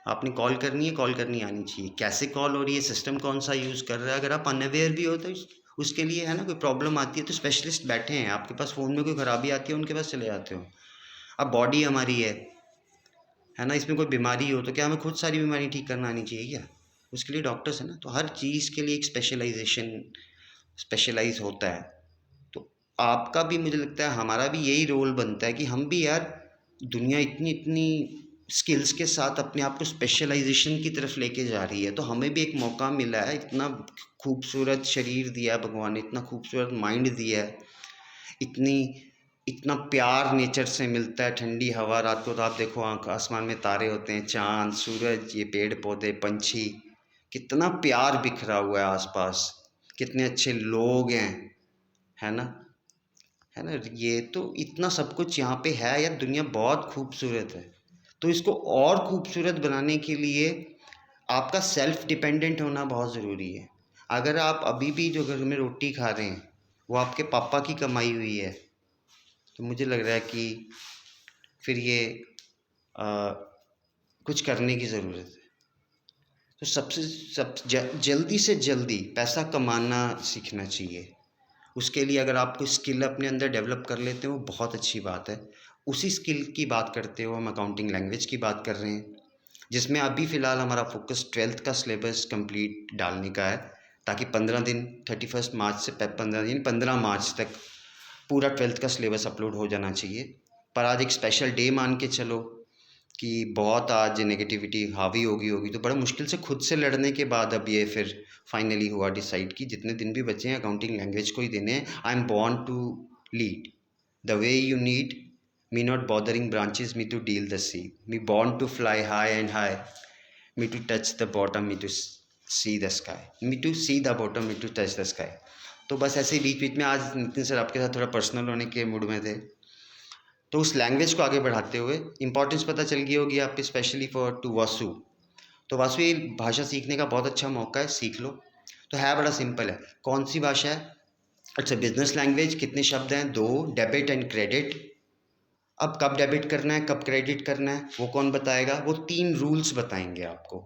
आपने कॉल करनी है, कॉल करनी आनी चाहिए, कैसे कॉल हो रही है, सिस्टम कौन सा यूज़ कर रहा है। अगर आप अनअवेयर भी हो तो उसके लिए, है ना, कोई प्रॉब्लम आती है तो स्पेशलिस्ट बैठे हैं। आपके पास फ़ोन में कोई ख़राबी आती है, उनके पास चले जाते हो। अब बॉडी हमारी है ना, इसमें कोई बीमारी हो तो क्या हमें खुद सारी बीमारी ठीक करना आनी चाहिए क्या? उसके लिए डॉक्टर्स है ना। तो हर चीज़ के लिए एक स्पेशलाइज होता है। तो आपका भी, मुझे लगता है हमारा भी यही रोल बनता है कि हम भी यार, दुनिया इतनी इतनी स्किल्स के साथ अपने आप को स्पेशलाइजेशन की तरफ लेके जा रही है, तो हमें भी एक मौका मिला है। इतना खूबसूरत शरीर दिया है भगवान ने, इतना खूबसूरत माइंड दिया है, इतनी इतना प्यार नेचर से मिलता है, ठंडी हवा, रात को तो आप देखो आसमान में तारे होते हैं, चाँद, सूरज, ये पेड़ पौधे, पंछी, कितना प्यार बिखरा हुआ है आसपास, कितने अच्छे लोग हैं, है ना, है ना। ये तो इतना सब कुछ यहाँ पे है यार, दुनिया बहुत खूबसूरत है। तो इसको और खूबसूरत बनाने के लिए आपका सेल्फ डिपेंडेंट होना बहुत ज़रूरी है। अगर आप अभी भी जो घर में रोटी खा रहे हैं वो आपके पापा की कमाई हुई है, तो मुझे लग रहा है कि फिर ये आ, कुछ करने की ज़रूरत है। तो जल्दी से जल्दी पैसा कमाना सीखना चाहिए। उसके लिए अगर आप कोई स्किल अपने अंदर डेवलप कर लेते हो, वो बहुत अच्छी बात है। उसी स्किल की बात करते हो, हम अकाउंटिंग लैंग्वेज की बात कर रहे हैं। जिसमें अभी फ़िलहाल हमारा फोकस 12th का सिलेबस कंप्लीट डालने का है, ताकि 15 दिन 31 मार्च से 15 मार्च तक पूरा 12th का सिलेबस अपलोड हो जाना चाहिए। पर आज एक स्पेशल डे मान के चलो कि बहुत आज नेगेटिविटी हावी होगी तो बड़ा मुश्किल से खुद से लड़ने के बाद अब ये फिर फाइनली हुआ डिसाइड कि जितने दिन भी बचे हैं अकाउंटिंग लैंग्वेज को ही देने हैं। I am born to lead the way you need me not bothering branches, me to deal the sea, me born to fly high and high, me to touch the bottom, me to see the sky, me to see the bottom, me to touch the sky। तो बस ऐसे ही बीच बीच में आज Nitin sir आपके साथ थोड़ा personal होने के मूड में थे, तो उस लैंग्वेज को आगे बढ़ाते हुए इंपॉर्टेंस पता चल गई होगी आपकी, स्पेशली फॉर टू वासु। तो वासु ये भाषा सीखने का बहुत अच्छा मौका है, सीख लो। तो है बड़ा सिंपल है। कौन सी भाषा है? It's a business language. कितने शब्द हैं? 2, डेबिट एंड क्रेडिट। अब कब डेबिट करना है, कब क्रेडिट करना है, वो कौन बताएगा? वो 3 रूल्स बताएंगे आपको।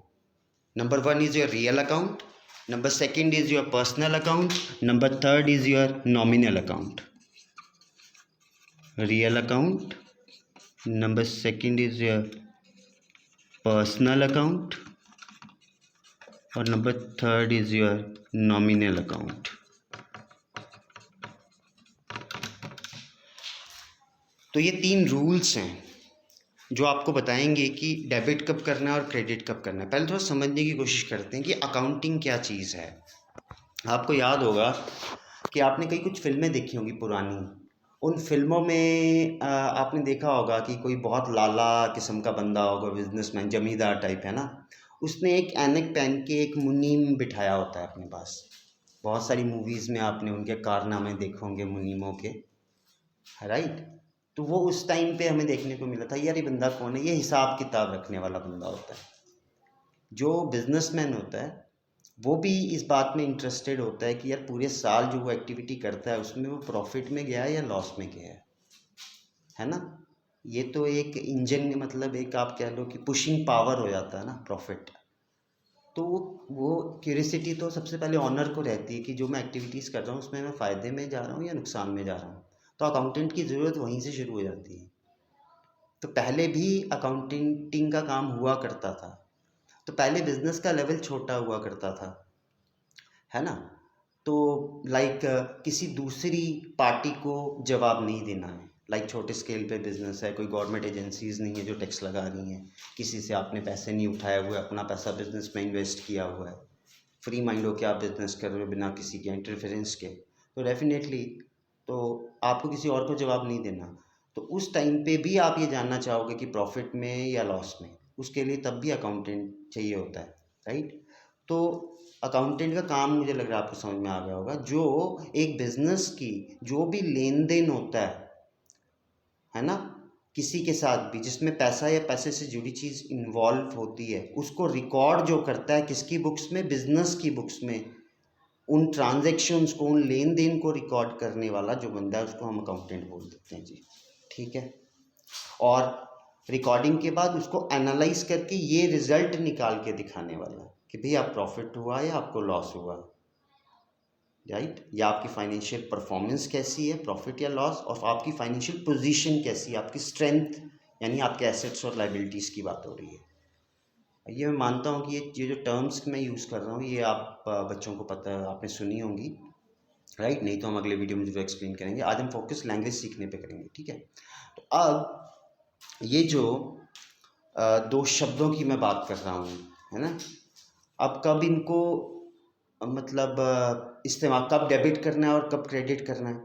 Number 1 is your real account, number 2 is your personal account, number 3 is your nominal account. Real account, number 2 is your personal account और number 3 is your nominal account. तो ये 3 रूल्स हैं जो आपको बताएंगे कि डेबिट कब करना है और क्रेडिट कब करना है। पहले थोड़ा समझने की कोशिश करते हैं कि अकाउंटिंग क्या चीज़ है। आपको याद होगा कि आपने कई कुछ फिल्में देखी होंगी पुरानी। उन फिल्मों में आपने देखा होगा कि कोई बहुत लाला किस्म का बंदा होगा, बिजनेसमैन, जमींदार टाइप, है ना। उसने एक ऐनक पहन के एक मुनीम बिठाया होता है अपने पास। बहुत सारी मूवीज़ में आपने उनके कारनामे देखे होंगे मुनीमों के, राइट। तो वो उस टाइम पे हमें देखने को मिला था, यार ये बंदा कौन है? ये हिसाब किताब रखने वाला बंदा होता है। जो बिजनेसमैन होता है वो भी इस बात में इंटरेस्टेड होता है कि यार पूरे साल जो वो एक्टिविटी करता है उसमें वो प्रॉफिट में गया है या लॉस में गया है ना। ये तो एक इंजन, मतलब एक आप कह लो कि पुशिंग पावर हो जाता है ना प्रॉफिट। तो वो क्यूरियसिटी तो सबसे पहले ऑनर को रहती है कि जो मैं एक्टिविटीज़ कर रहा हूँ उसमें मैं फ़ायदे में जा रहा हूँ या नुकसान में जा रहा हूँ। तो अकाउंटेंट की ज़रूरत वहीं से शुरू हो जाती है। तो पहले भी अकाउंटिंग का काम हुआ करता था। तो पहले बिजनेस का लेवल छोटा हुआ करता था, है ना। तो लाइक किसी दूसरी पार्टी को जवाब नहीं देना है। लाइक छोटे स्केल पे बिजनेस है, कोई गवर्नमेंट एजेंसीज नहीं है जो टैक्स लगा रही हैं, किसी से आपने पैसे नहीं उठाए हुए, अपना पैसा बिजनेस में इन्वेस्ट किया हुआ है, फ्री माइंड हो के आप बिजनेस कर रहे हो बिना किसी के इंटरफेरेंस के। तो डेफिनेटली तो आपको किसी और को जवाब नहीं देना। तो उस टाइम पे भी आप ये जानना चाहोगे कि प्रॉफिट में या लॉस में, उसके लिए तब भी अकाउंटेंट चाहिए होता है, राइट। तो अकाउंटेंट का काम मुझे लग रहा है आपको समझ में आ गया होगा। जो एक बिजनेस की जो भी लेन देन होता है ना, किसी के साथ भी जिसमें पैसा या पैसे से जुड़ी चीज़ इन्वॉल्व होती है, उसको रिकॉर्ड जो करता है किसकी बुक्स में? बिजनेस की बुक्स में। उन ट्रांजैक्शंस को, उन लेन देन को रिकॉर्ड करने वाला जो बंदा है उसको हम अकाउंटेंट बोल देते हैं जी, ठीक है। और रिकॉर्डिंग के बाद उसको एनालाइज करके ये रिजल्ट निकाल के दिखाने वाला कि भैया प्रॉफिट हुआ या आपको लॉस हुआ, राइट। या आपकी फाइनेंशियल परफॉर्मेंस कैसी है, प्रॉफिट या लॉस, और आपकी फाइनेंशियल पोजीशन कैसी है, आपकी स्ट्रेंथ, यानी आपके एसेट्स और लाइबिलिटीज़ की बात हो रही है। ये मैं मानता हूँ कि ये जो टर्म्स मैं यूज़ कर रहा हूँ ये आप बच्चों को पता है, आपने सुनी होंगी, राइट। नहीं तो हम अगले वीडियो में जरूर एक्सप्लेन करेंगे। आज हम फोकस लैंग्वेज सीखने पे करेंगे, ठीक है। तो अब ये जो 2 शब्दों की मैं बात कर रहा हूँ, है ना, अब कब इनको मतलब इस्तेमाल, कब डेबिट करना है और कब क्रेडिट करना है,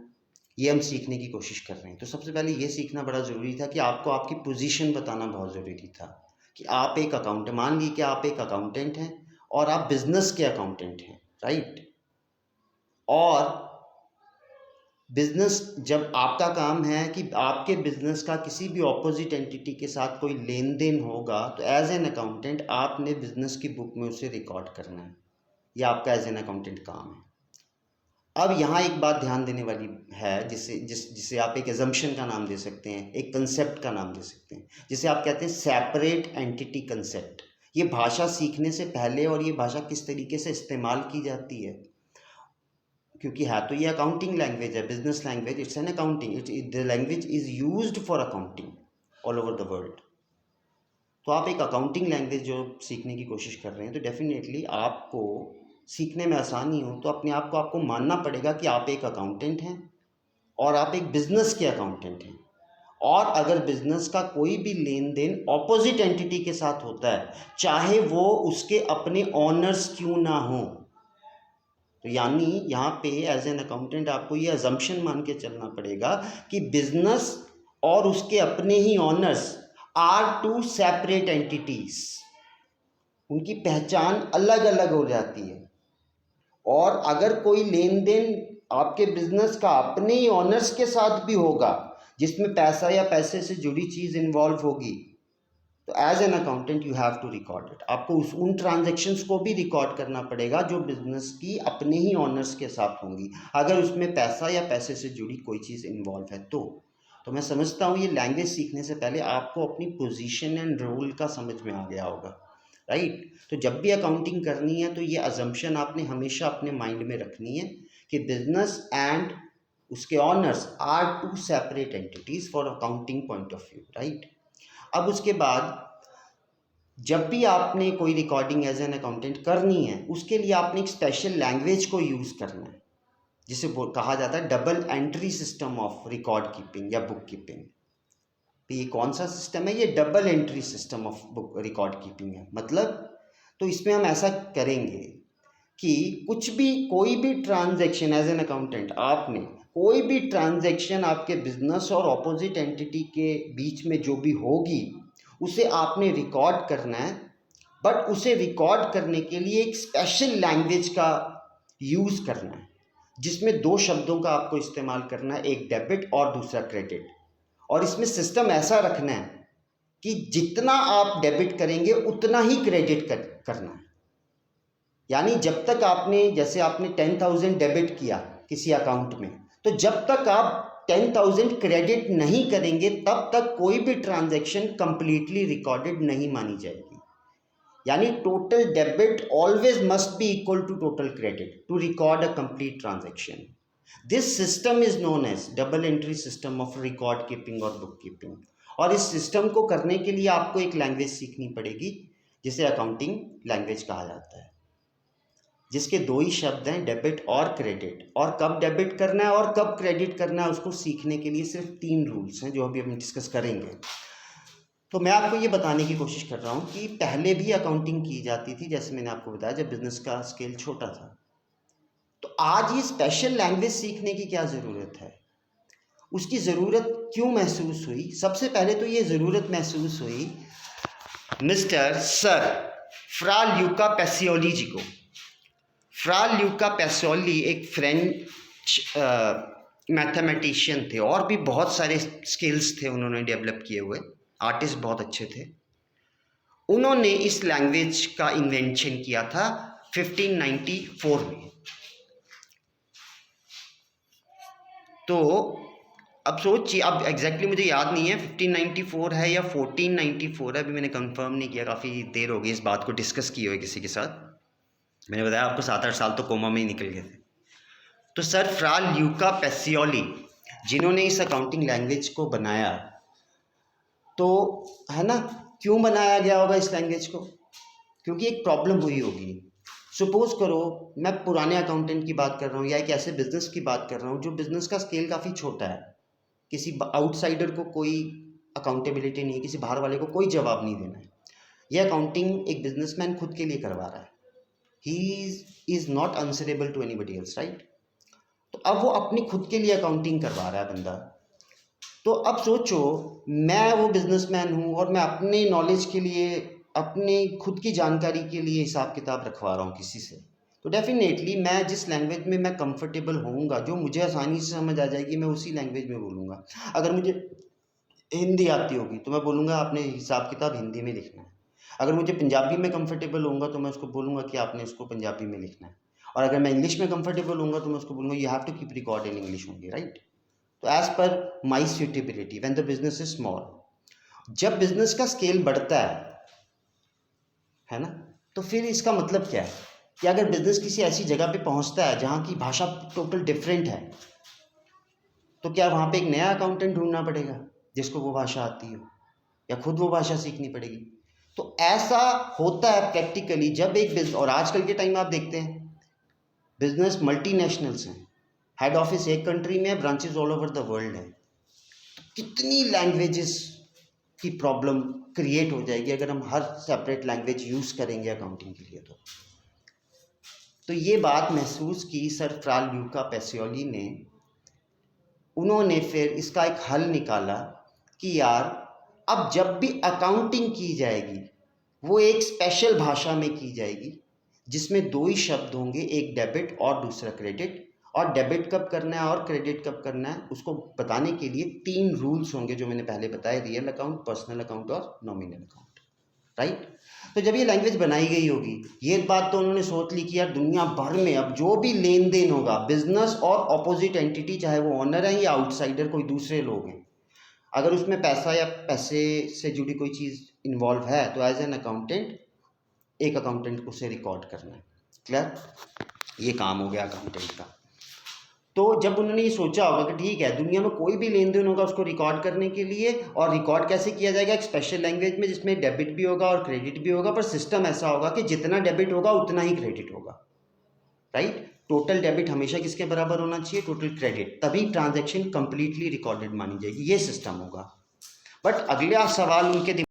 ये हम सीखने की कोशिश कर रहे हैं। तो सबसे पहले ये सीखना बड़ा ज़रूरी था कि आपको आपकी पोजीशन बताना बहुत ज़रूरी था कि आप एक अकाउंटेंट, मान लीजिए कि आप एक अकाउंटेंट हैं और आप बिजनेस के अकाउंटेंट हैं, राइट। और बिजनेस, जब आपका काम है कि आपके बिजनेस का किसी भी ऑपोजिट एंटिटी के साथ कोई लेन देन होगा, तो एज एन अकाउंटेंट आपने बिजनेस की बुक में उसे रिकॉर्ड करना है। ये आपका एज एन अकाउंटेंट काम है। अब यहाँ एक बात ध्यान देने वाली है, जिसे आप एक एजम्पशन का नाम दे सकते हैं, एक कंसेप्ट का नाम दे सकते हैं, जिसे आप कहते हैं सेपरेट एंटिटी कंसेप्ट। ये भाषा सीखने से पहले और ये भाषा किस तरीके से इस्तेमाल की जाती है, क्योंकि है तो ये अकाउंटिंग लैंग्वेज है, business language, it's an accounting, the language is used for accounting all over the world. तो आप एक अकाउंटिंग लैंग्वेज जो सीखने की कोशिश कर रहे हैं तो डेफिनेटली आपको सीखने में आसानी हो तो अपने आप को आपको मानना पड़ेगा कि आप एक अकाउंटेंट हैं और आप एक बिजनेस के अकाउंटेंट हैं। और अगर बिजनेस का कोई भी लेन देन ऑपोजिट एंटिटी के साथ होता है, चाहे वो उसके अपने ऑनर्स क्यों ना हो, तो यानी यहाँ पे एज एन अकाउंटेंट आपको ये अजम्पशन मान के चलना पड़ेगा कि बिजनेस और उसके अपने ही owners are two separate entities, उनकी पहचान अलग अलग हो जाती है। और अगर कोई लेन देन आपके बिजनेस का अपने ही ऑनर्स के साथ भी होगा जिसमें पैसा या पैसे से जुड़ी चीज़ इन्वॉल्व होगी, तो as an accountant you have to record it. आपको उन ट्रांजैक्शंस को भी रिकॉर्ड करना पड़ेगा जो बिजनेस की अपने ही ऑनर्स के साथ होंगी, अगर उसमें पैसा या पैसे से जुड़ी कोई चीज़ इन्वॉल्व है तो मैं समझता हूँ ये लैंग्वेज सीखने से पहले आपको अपनी पोजीशन एंड रोल का समझ में आ गया होगा, राइट। तो जब भी अकाउंटिंग करनी है तो ये अजम्पशन आपने हमेशा अपने माइंड में रखनी है कि बिजनेस एंड उसके owners are two separate entities for accounting point of view, right. अब उसके बाद जब भी आपने कोई रिकॉर्डिंग एज एन अकाउंटेंट करनी है उसके लिए आपने एक स्पेशल लैंग्वेज को यूज़ करना है जिसे कहा जाता है double entry system of record keeping या बुक कीपिंग। तो ये कौन सा सिस्टम है? ये double entry system of book record keeping है। मतलब तो इसमें हम ऐसा करेंगे कि कोई भी ट्रांजैक्शन एज एन अकाउंटेंट आपने कोई भी ट्रांजैक्शन आपके बिजनेस और ऑपोजिट एंटिटी के बीच में जो भी होगी उसे आपने रिकॉर्ड करना है, बट उसे रिकॉर्ड करने के लिए एक स्पेशल लैंग्वेज का यूज़ करना है जिसमें दो शब्दों का आपको इस्तेमाल करना है, एक डेबिट और दूसरा क्रेडिट। और इसमें सिस्टम ऐसा रखना है कि जितना आप डेबिट करेंगे उतना ही क्रेडिट करना है। यानी जब तक जैसे आपने 10,000 डेबिट किया किसी अकाउंट में, तो जब तक आप 10,000 क्रेडिट नहीं करेंगे तब तक कोई भी ट्रांजैक्शन कंप्लीटली रिकॉर्डेड नहीं मानी जाएगी। यानी total debit always must be equal to total credit to record a complete transaction. This system is known as double entry system of record keeping और बुक कीपिंग। और इस सिस्टम को करने के लिए आपको एक लैंग्वेज सीखनी पड़ेगी जिसे अकाउंटिंग लैंग्वेज कहा जाता है, जिसके दो ही शब्द हैं, डेबिट और क्रेडिट। और कब डेबिट करना है और कब क्रेडिट करना है उसको सीखने के लिए सिर्फ 3 रूल्स हैं जो अभी हम डिस्कस करेंगे। तो मैं आपको ये बताने की कोशिश कर रहा हूँ कि पहले भी अकाउंटिंग की जाती थी, जैसे मैंने आपको बताया, जब बिजनेस का स्केल छोटा था। तो आज ये स्पेशल लैंग्वेज सीखने की क्या ज़रूरत है, उसकी ज़रूरत क्यों महसूस हुई? सबसे पहले तो ये ज़रूरत महसूस हुई मिस्टर सर फ्रा ल्यूका पेसियोली जी को। फ्रा ल्यूका पेसियोली एक फ्रेंच मैथमेटिशियन थे और भी बहुत सारे स्किल्स थे उन्होंने डेवलप किए हुए, आर्टिस्ट बहुत अच्छे थे। उन्होंने इस लैंग्वेज का इन्वेंशन किया था 1594 में। तो अब सोचिए, अब एग्जैक्टली मुझे याद नहीं है 1594 है या 1494 है, अभी मैंने कंफर्म नहीं किया, काफ़ी देर हो गई इस बात को डिस्कस किए हुए किसी के साथ। मैंने बताया आपको 7-8 साल तो कोमा में ही निकल गए थे। तो सर फ्रा ल्यूका पेसियोली जिन्होंने इस अकाउंटिंग लैंग्वेज को बनाया, तो है ना, क्यों बनाया गया होगा इस लैंग्वेज को? क्योंकि एक प्रॉब्लम हुई होगी। सपोज करो मैं पुराने अकाउंटेंट की बात कर रहा हूँ या एक ऐसे बिजनेस की बात कर रहा हूँ जो बिजनेस का स्केल काफ़ी छोटा है, किसी आउटसाइडर को कोई अकाउंटेबिलिटी नहीं, किसी बाहर वाले को कोई जवाब नहीं देना है। यह अकाउंटिंग एक बिजनेसमैन खुद के लिए करवा रहा है, he is not answerable to anybody else, right. तो अब वो अपनी खुद के लिए अकाउंटिंग करवा रहा है बंदा। तो अब सोचो मैं वो बिजनेसमैन हूँ और मैं अपने नॉलेज के लिए, अपने खुद की जानकारी के लिए हिसाब किताब रखवा रहा हूँ किसी से, तो डेफिनेटली मैं जिस लैंग्वेज में मैं कंफर्टेबल होऊंगा, जो मुझे आसानी से समझ आ जाएगी, मैं उसी लैंग्वेज में बोलूँगा। अगर मुझे हिंदी आती होगी तो मैं बोलूँगा आपने हिसाब किताब हिंदी में लिखना है। अगर मुझे पंजाबी में कंफर्टेबल होऊंगा तो मैं उसको बोलूँगा कि आपने इसको पंजाबी में लिखना है। और अगर मैं इंग्लिश में कंफर्टेबल होऊंगा तो मैं उसको बोलूँगा you have to keep record in English only, right. तो as per my suitability when the business is small. जब बिजनेस का स्केल बढ़ता है ना, तो फिर इसका मतलब क्या है कि अगर बिजनेस किसी ऐसी जगह पे पहुंचता है जहाँ की भाषा टोटल डिफरेंट है, तो क्या वहाँ पे एक नया अकाउंटेंट ढूंढना पड़ेगा जिसको वो भाषा आती हो, या खुद वो भाषा सीखनी पड़ेगी? तो ऐसा होता है प्रैक्टिकली जब एक बिजनेस, और आजकल के टाइम आप देखते हैं बिजनेस मल्टीनेशनल्स हैं, हेड ऑफिस एक कंट्री में है, branches all over the world है। तो कितनी लैंग्वेजेस की प्रॉब्लम क्रिएट हो जाएगी अगर हम हर सेपरेट लैंग्वेज यूज़ करेंगे अकाउंटिंग के लिए। तो ये बात महसूस की सर फ्राल ल्यूका पैसियोली ने। उन्होंने फिर इसका एक हल निकाला कि यार अब जब भी अकाउंटिंग की जाएगी वो एक स्पेशल भाषा में की जाएगी जिसमें दो ही शब्द होंगे, एक डेबिट और दूसरा क्रेडिट। और डेबिट कब करना है और क्रेडिट कब करना है उसको बताने के लिए 3 रूल्स होंगे जो मैंने पहले बताए, रियल अकाउंट, पर्सनल अकाउंट और नॉमिनल अकाउंट, राइट। तो जब ये लैंग्वेज बनाई गई होगी, ये बात तो उन्होंने सोच ली कि यार दुनिया भर में अब जो भी लेन देन होगा बिजनेस और ऑपोजिट एंटिटी, चाहे वो ओनर है या आउटसाइडर कोई दूसरे लोग हैं, अगर उसमें पैसा या पैसे से जुड़ी कोई चीज़ इन्वॉल्व है तो एज एन अकाउंटेंट एक अकाउंटेंट को उसे रिकॉर्ड करना है। क्लियर? ये काम हो गया अकाउंटेंट का। तो जब उन्होंने ये सोचा होगा कि ठीक है दुनिया में कोई भी लेन देन होगा उसको रिकॉर्ड करने के लिए, और रिकॉर्ड कैसे किया जाएगा, एक स्पेशल लैंग्वेज में जिसमें डेबिट भी होगा और क्रेडिट भी होगा, पर सिस्टम ऐसा होगा कि जितना डेबिट होगा उतना ही क्रेडिट होगा, राइट। टोटल डेबिट हमेशा किसके बराबर होना चाहिए, टोटल क्रेडिट, तभी ट्रांजैक्शन कंप्लीटली रिकॉर्डेड मानी जाएगी। ये सिस्टम होगा। बट अगला सवाल उनके